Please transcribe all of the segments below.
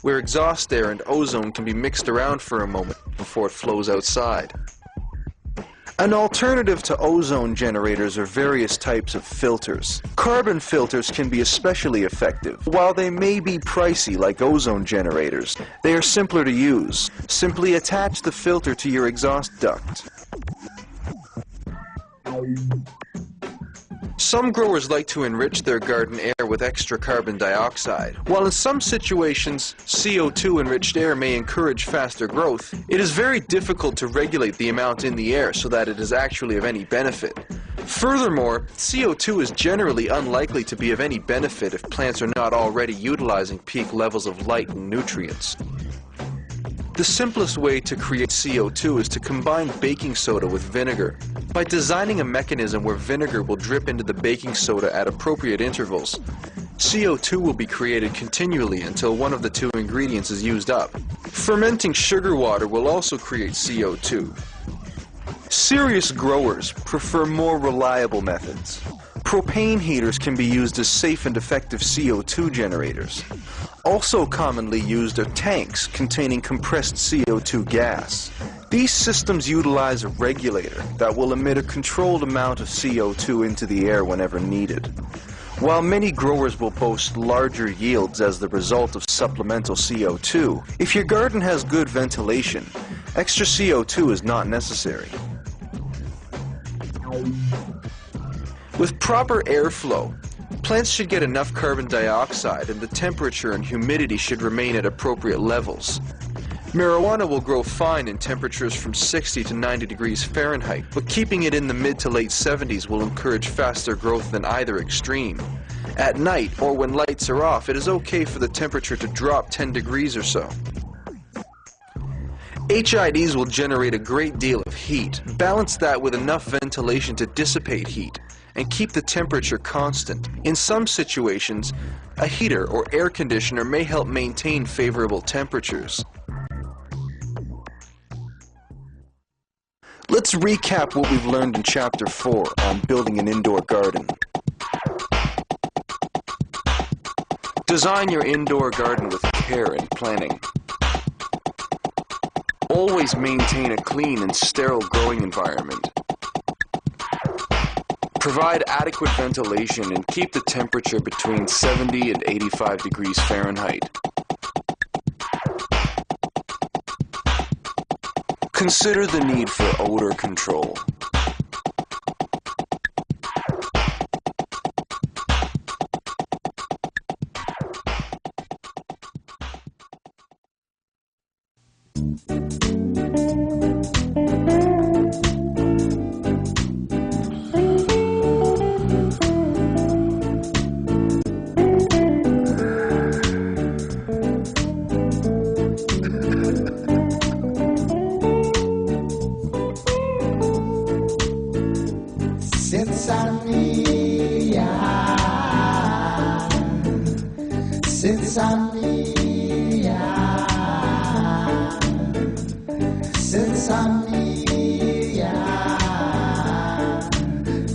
where exhaust air and ozone can be mixed around for a moment before it flows outside. An alternative to ozone generators are various types of filters. Carbon filters can be especially effective. While they may be pricey like ozone generators, they are simpler to use. Simply attach the filter to your exhaust duct. Some growers like to enrich their garden air with extra carbon dioxide. While in some situations, CO2-enriched air may encourage faster growth, it is very difficult to regulate the amount in the air so that it is actually of any benefit. Furthermore, CO2 is generally unlikely to be of any benefit if plants are not already utilizing peak levels of light and nutrients. The simplest way to create CO2 is to combine baking soda with vinegar. By designing a mechanism where vinegar will drip into the baking soda at appropriate intervals, CO2 will be created continually until one of the two ingredients is used up. Fermenting sugar water will also create CO2. Serious growers prefer more reliable methods. Propane heaters can be used as safe and effective CO2 generators. Also commonly used are tanks containing compressed CO2 gas. These systems utilize a regulator that will emit a controlled amount of CO2 into the air whenever needed. While many growers will boast larger yields as the result of supplemental CO2, if your garden has good ventilation, extra CO2 is not necessary. With proper airflow, plants should get enough carbon dioxide and the temperature and humidity should remain at appropriate levels. Marijuana will grow fine in temperatures from 60 to 90 degrees Fahrenheit, but keeping it in the mid to late 70s will encourage faster growth than either extreme. At night, or when lights are off, it is okay for the temperature to drop 10 degrees or so. HIDs will generate a great deal of heat. Balance that with enough ventilation to dissipate heat and keep the temperature constant. In some situations, a heater or air conditioner may help maintain favorable temperatures. Let's recap what we've learned in Chapter 4 on building an indoor garden. Design your indoor garden with care and planning. Always maintain a clean and sterile growing environment. Provide adequate ventilation and keep the temperature between 70 and 85 degrees Fahrenheit. Consider the need for odor control.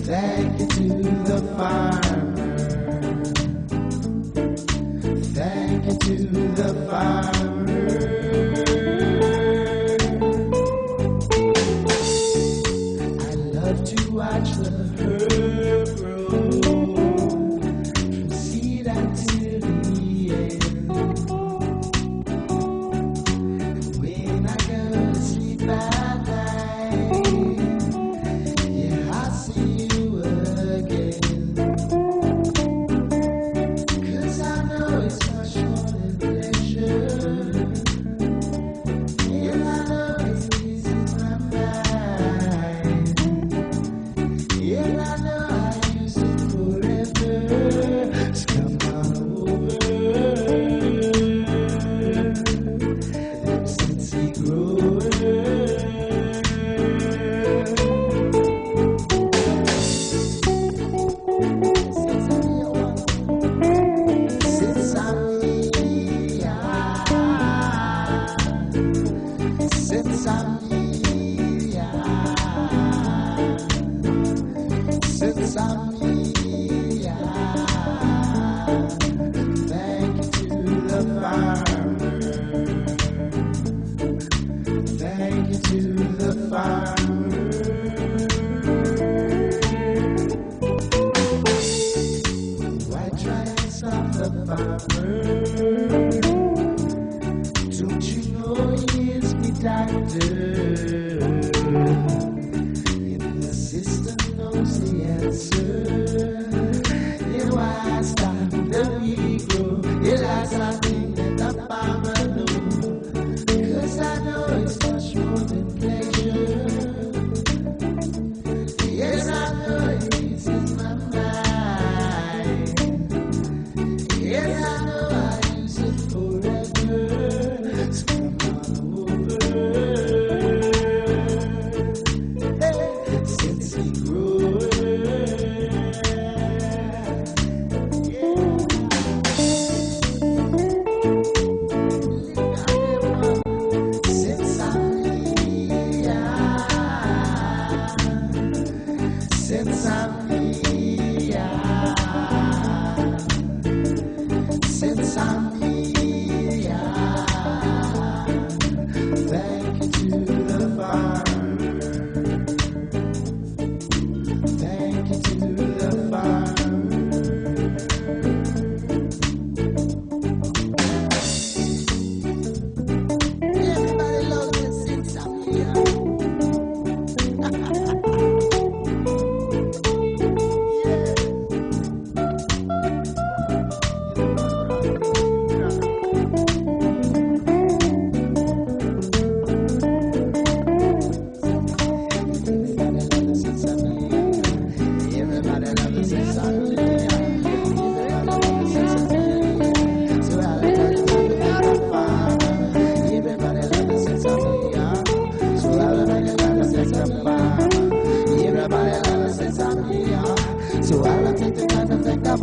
Thank you to the farmer. Thank you to the farmer. I love to watch the herb grow from seed until the end. When I go to sleep at night, yeah, I see you again. 'Cause I know it's much more than pleasure.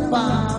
fire.